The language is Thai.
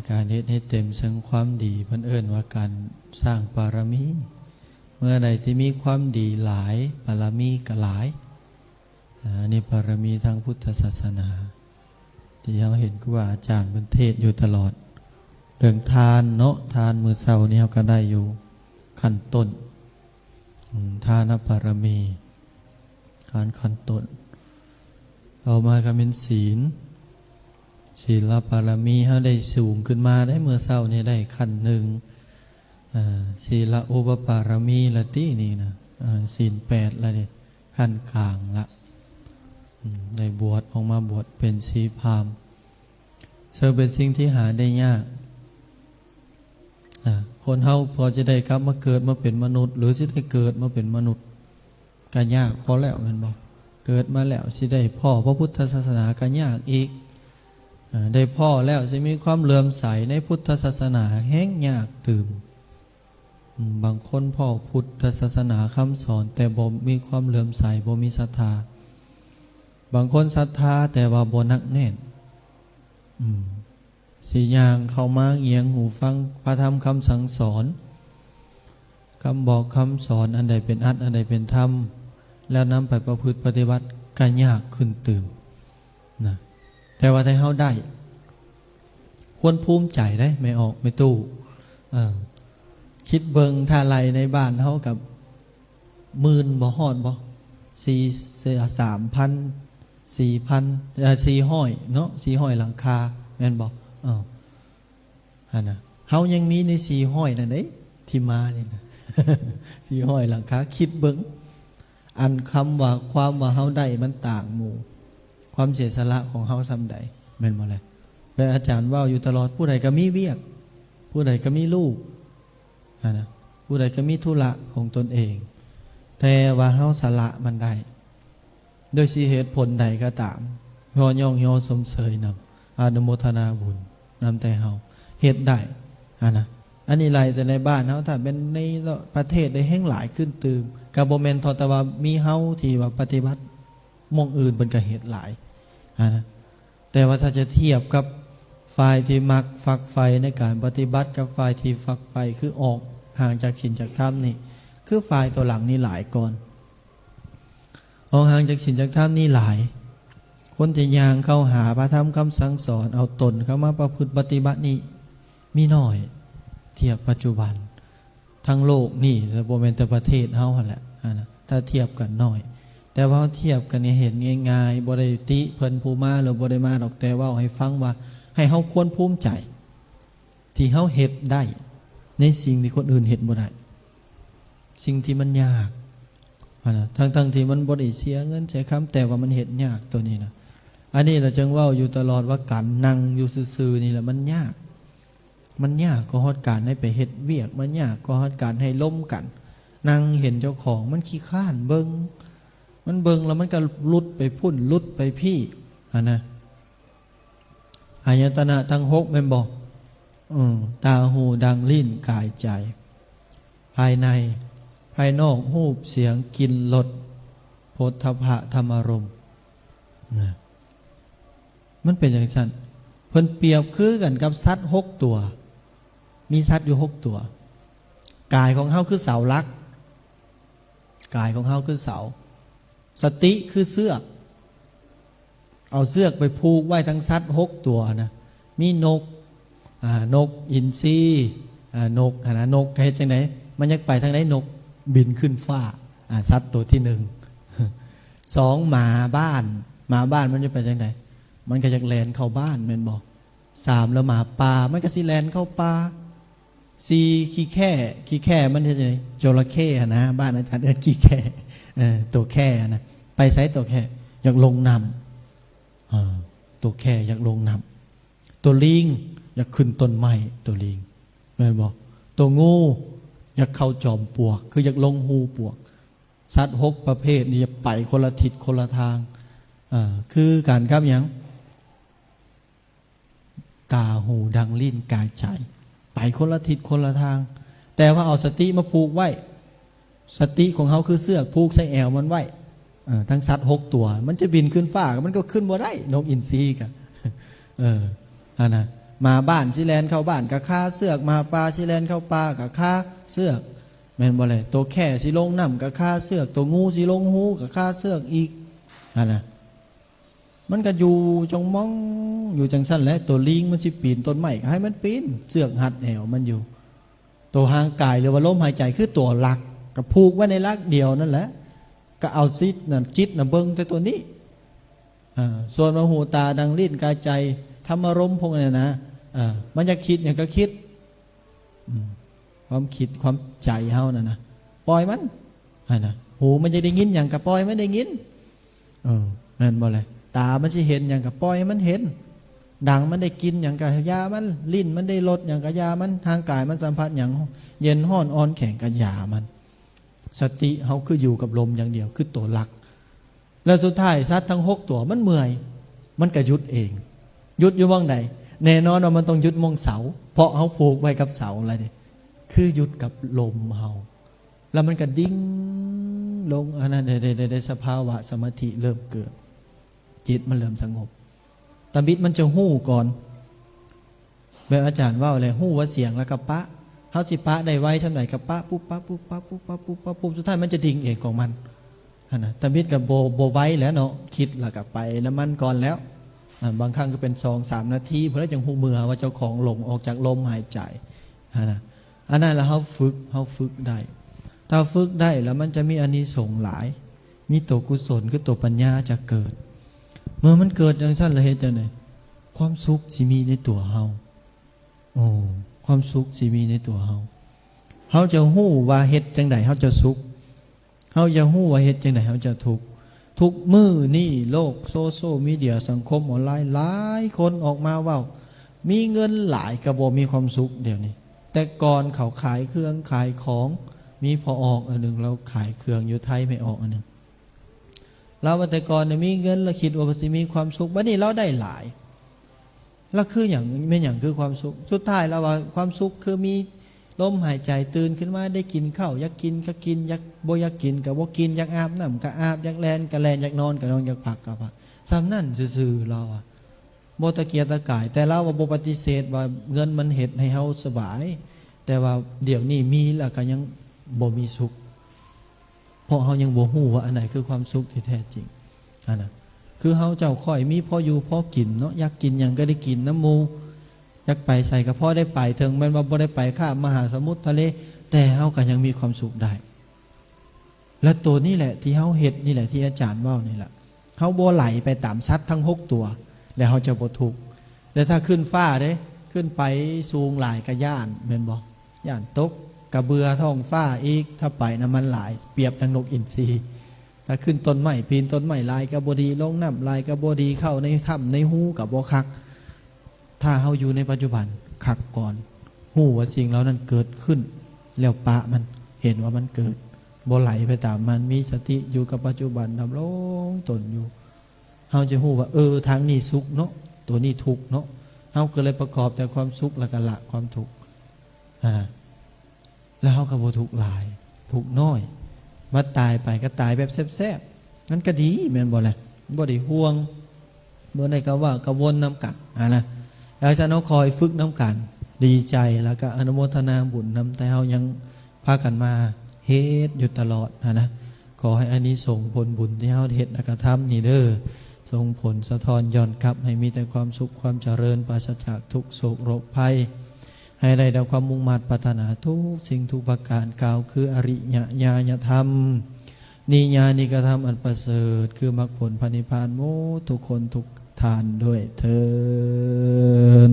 การเฮ็ดให้เต็มซึ่งความดีเพิ่นเอิ้นว่าการสร้างบารมีเมื่อใดที่มีความดีหลายบารมีก็หลายนี่บารมีทางพุทธศาสนาที่เราเห็นครูบาอาจารย์เพิ่นเทศอยู่ตลอดเรื่องทานเนาะทานมื้อเช้านี้เราก็ได้อยู่ขั้นต้นทานบารมีการขั้นต้นเอามาก็เป็นศีลบารมีเขาได้สูงขึ้นมาได้เมื่อเช้านี้ได้ขั้นหนึ่งศีลอุปปารมีละที่นี่นะศีล8ละเนี่ยขั้นกลางละได้บวชออกมาบวชเป็นชีพราหมณ์ซึ่งเป็นสิ่งที่หาได้ยากคนเฮาพอจะได้กลับมาเกิดมาเป็นมนุษย์หรือจะได้เกิดมาเป็นมนุษย์ก็ยากพอแล้วแม่นบ่เกิดมาแล้วสิได้พ่อพระพุทธศาสนาก็ยากอีกได้พ่อแล้วจะมีความเลื่อมใสในพุทธศาสนาแห้งยากตื่มบางคนพ่อพุทธศาสนาคำสอนแต่บ่มีความเลื่อมใสบ่มีศรัทธาบางคนศรัทธาแต่ว่าบ่นักแน่นสิย่างเข้ามาเงียงหูฟังพระธรรมคำสั่งสอนคำบอกคำสอนอันใดเป็นอัตอันใดเป็นธรรมแล้วนำไปประพฤติปฏิบัติก็ยากขึ้นตื่มนะแต่ว่าถ้าเฮาได้ควรภูมิใจได้ไม่ออกไม่ตู้คิดเบิงท่าไรในบ้านเฮากับ10,000บ่ฮอดบ่3,000 4,000 400เนาะ400หลังคาแม่นบ่หั่นน่ะเฮายังมีใน400นั่นเด้ที่มานี่นะ400หลังคาคิดเบิงอันคำว่าความว่าเฮาได้มันต่างหมู่ความเสียสละของเฮาซ้ำใดแม่นบ่ล่ะพระอาจารย์ว่าอยู่ตลอดผู้ใดก็มีเวียกผู้ใดก็มีลูกนะผู้ใดก็มีธุระของตนเองแต่ว่าเฮาสละมันได้โดยสิเหตุผลใดก็ตามย่องสมเสยนำอนุโมทนาบุญนำแต่เฮาเฮ็ดได้นะอันนี้ไรแต่ในบ้านเฮาถ้าเป็นในประเทศได้แห่งหลายขึ้นตื่มก็บ่แม่นทอแต่ว่ามีเฮาที่ว่าปฏิบัติมองอื่นเป็นก็เฮ็ดหลายนะแต่ว่าถ้าจะเทียบกับฝ่ายที่มักฝักใฝ่ในการปฏิบัติกับฝ่ายที่ฝักใฝ่คือออกห่างจากศีลจากธรรมนี่คือฝ่ายตัวหลังนี่หลายก่อนออกห่างจากศีลจากธรรมนี่หลายคนจะย่างเข้าหาพระธรรมคำสั่งสอนเอาตนเข้ามาประพฤติปฏิบัตินี่มีน้อยเทียบปัจจุบันทั้งโลกนี่แต่บ่แม่นแต่ประเทศเฮาหั่นแหละนะถ้าเทียบกันน้อยแต่ว่าเทียบกันนี่เห็นง่ายๆบ่ได้ติเพิ่นผู้มาหรือบ่ได้มาดอกแต่ว่าให้ฟังว่าให้เฮาควรภูมิใจที่เฮาเฮ็ดได้ในสิ่งที่คนอื่นเฮ็ดบ่ได้สิ่งที่มันยากนะทั้งที่มันบ่ได้เสียเงินเสียคำแต่ว่ามันเฮ็ดยากตัวนี้นะอันนี้เราจึงเว้าอยู่ตลอดว่าการนั่งอยู่ซื่อๆนี่แหละมันยากก็ฮอดการให้ไปเฮ็ดเวียกมันยากก็ฮอดการให้ล้มกันนั่งเห็นเจ้าของมันขี้ข้านเบิ่งมันเบิ่งแล้วมันก็ลุดไปพุ่นลุดไปพี่นะอายตนะทั้ง6แม่นบ่ตาหูดังลิ้นกายใจภายในภายนอกรูปเสียงกลิ่นรสโผฏฐัพพะธรรมารมณ์มันเป็นอย่างนั้นเพิ่นเปรียบคือกันกับสัตว์6ตัวมีสัตว์อยู่6ตัวกายของเฮาคือเสาหลักกายของเฮาคือเสาสติคือเสือกเอาเสือกไปผูกไว้ทั้งสัตว์6ตัวนะมีนกอินทรีนกนกเฮ็ดจังได๋มันอยากไปทางไหนนกบินขึ้นฟ้าสัตว์ตัวที่1 2หมาบ้านมันจะไปจังได๋มันก็อยากแล่นเข้าบ้านแม่นบ่3แล้วหมาป่ามันก็สิแล่นเข้าป่า4ขี้แค่มันเฮ็ดจังได๋จระเข้นะบ้านอาจารย์เอิ้นขี้แค่ตัวแค่นะไปไสตัวแค่อยากลงน้ำตัวแค่อยากลงน้ำตัวลิงอยากขึ้นต้นไม้ตัวลิงแม่นบ่ตัวงูอยากเข้าจอมปลวกคืออยากลงหูปลวกสัตว์6ประเภทนี่จะไปคนละทิศคนละทางคือการครับหยังตาหูดังลิ้นกายใจไปคนละทิศคนละทางแต่ว่าเอาสติมาผูกไว้สติของเขาคือเสื้อผูกใส่แอวมันไว้ทั้งสัตว์6ตัวมันจะบินขึ้นฟ้ามันก็ขึ้นบ่ได้นกอินทรีก็นะ มาบ้านสิแลนเข้าบ้านกับค่าเสือกมาปลาสิแลนเข้าปลากับค่าเสือกแม่นบ่เลยตัวแค่สิลงน้ำกับค่าเสือกตัวงูสิลงหูกับค่าเสือกอีกนะมันก็อยู่จงมองอยู่จังสั้นแหละตัวลิงมันสิปีนต้นไม้ให้มันปีนเสือกหัดแหวมันอยู่ตัวห่างกายหรือว่าลมหายใจคือตัวหลักกับผูกไว้ในลักเดียวนั่นแหละก็เอาซิดนั่นจิตน่ะเบิ่งแต่ตัวนี้ส่วนมหูตาดังลิ้นกายใจธรรมารมณ์พวกนี้นะมันจะคิดอย่างก็คิดความคิดความใจเฮานะปล่อยมันนะหูมันจะได้ยินอย่างกับปล่อยไม่ได้ยินนั่นบ่เลยตามันจะเห็นอย่างกับปล่อยมันเห็นดังมันได้กินอย่างกับยามันลิ้นมันได้รสอย่างกับยามันทางกายมันสัมผัสอย่างเย็นห้อนอ่อนแข็งกับยามันสติเฮาคืออยู่กับลมอย่างเดียวคือตัวหลักแล้วสุดท้ายสัตว์ทั้ง6ตัวมันเมื่อยมันก็หยุดเองหยุดอยู่ว่างใดแน่นอนว่ามันต้องหยุดมองเสาเพราะเฮาผูกไว้กับเสาอะไรนี่คือหยุดกับลมเฮาแล้วมันก็ดิ่งลงอันนั้นในสภาวะสมาธิเริ่มเกิดจิตมันเริ่มสงบตาบิดมันจะหู้ก่อนแบบอาจารย์ว่าอะไรหู้ว่าเสียงแล้วก็ปะเฮาสิปะได้ไว้ชั้นไหนกับปะปุ๊บปั๊บปุ๊บปั๊บปุ๊บปั๊บปุ๊บปั๊บปุ๊บสุดท้ายมันจะดิ่งเองของมันนะตาบิดกับโบไว้แล้วเนาะคิดแล้วก็ไปน้ำมันก่อนแล้วบางครั้งก็เป็น2-3 นาทีเพื่อจังหูมือว่าเจ้าของหลงออกจากลมหายใจนะอันนั้นแล้วเฮาฝึกได้ถ้าฝึกได้แล้วมันจะมีอานิสงส์หลายมีตัวกุศลคือตัวปัญญาจะเกิดเมื่อมันเกิดอย่างนั้นละเหตุจังได๋ความสุขสิมีในตัวเฮาความสุขสิมีในตัวเฮาจะฮู้ว่าเฮ็ดจังได๋เฮาจะสุขเฮาจะฮู้ว่าเฮ็ดจังได๋เฮาจะทุกข์ทุกมื้อนี่โลกโซเชียลมีเดียสังคมออนไลน์หลายคนออกมาเว้ามีเงินหลายก็บ่มีความสุขเดี๋ยวนี้แต่ก่อนเขาขายเครื่องขายของมีพอออกอันนึงเราขายเครื่องอยู่ไทยไม่ออกอันนึงเราแต่ก่อนมีเงินเราคิดว่าสิมีความสุขบัดนี้เราได้หลายแล้วคืออย่างไม่อย่างคือความสุขสุดท้ายเราว่าความสุขคือมีลมหายใจตื่นขึ้นมาได้กินข้าวอยากกินก็กินอยากบ่อยากกินก็บ่กินอยากอาบน้ำก็อาบอยากแลนก็แลนอยากนอนก็นอนอยากพักก็พักซ้ำนั่นซื่อๆเราอะบ่ตะเกียกตะกายแต่เราว่าบ่ปฏิเสธว่าเงินมันเฮ็ดให้เฮาสบายแต่ว่าเดี๋ยวนี้มีแล้วก็ยังบ่มีสุขเพราะเฮายังบ่ฮู้ว่าอันไหนคือความสุขที่แท้จริงนะคือเฮาเจ้าค่อยมีพออยู่พอกินเนาะอยากกินหยังก็ได้กินน้ำมูอยากไปใส่ก็พอได้ไปถึงแม้ว่าบ่ได้ไปข้ามมหาสมุทรทะเลแต่เฮาก็ยังมีความสุขได้และตัวนี้แหละที่เฮาเฮ็ดนี่แหละที่อาจารย์เว้านี่แหละเฮาบ่ไหลไปตามสัตว์ทั้ง6ตัวแล้วเฮาจะบ่ทุกข์แต่ถ้าขึ้นฟ้าเด้ขึ้นไปสูงหลายก็ย่านแม่นบ่ย่านตกกระเบือท้องฟ้าอีกถ้าไปน้ำมันหลายเปรียบดังนกอินทรีถ้าขึ้นต้นไม้ปีนต้นไม้ลายกระบดีลงน้ำลายกระบดีเข้าในถ้ำในหูกับบ่คักถ้าเฮาอยู่ในปัจจุบันคักก่อนหูว่าสิ่งเหล่านั้นเกิดขึ้นแล้วปะมันเห็นว่ามันเกิดบ่ไหลไปตามมันมีสติอยู่กับปัจจุบันดำรงตนอยู่เฮาจะหูว่าทางนี้สุขเนาะตัวนี้ทุกข์เนาะเฮาก็เลยประกอบแต่ความสุขแล้วก็ละความทุกข์แล้วเขาก็บ่ทุกข์หลายทุกข์น้อยมาตายไปก็ตายแบบแซ่บๆนั่นก็ดีแม่นบ่ล่ะบ่ได้ห่วงบ่ได้ก็ว่ากระวนน้ำกันนะแล้วจะคอยฝึกน้ำกันดีใจแล้วก็อนุโมทนาบุญนำแต่เฮายังพากันมาเฮ็ดอยู่ตลอดนะขอให้อานิสงส์ผลบุญที่เฮาเฮ็ดแล้วก็ทำนี่เด้อส่งผลสะท้อนย้อนกลับให้มีแต่ความสุขความเจริญปราศจากทุกโศกโรคภัยให้ได้ดังความมุ่งมั่นปรารถนาทุกสิ่งทุกประการกล่าวคืออริยญาณธรรมนิญาณิกธรรมอันประเสริฐคือมรรคผลพระนิพพานหมู่ทุกคนทุกท่านด้วยเถิด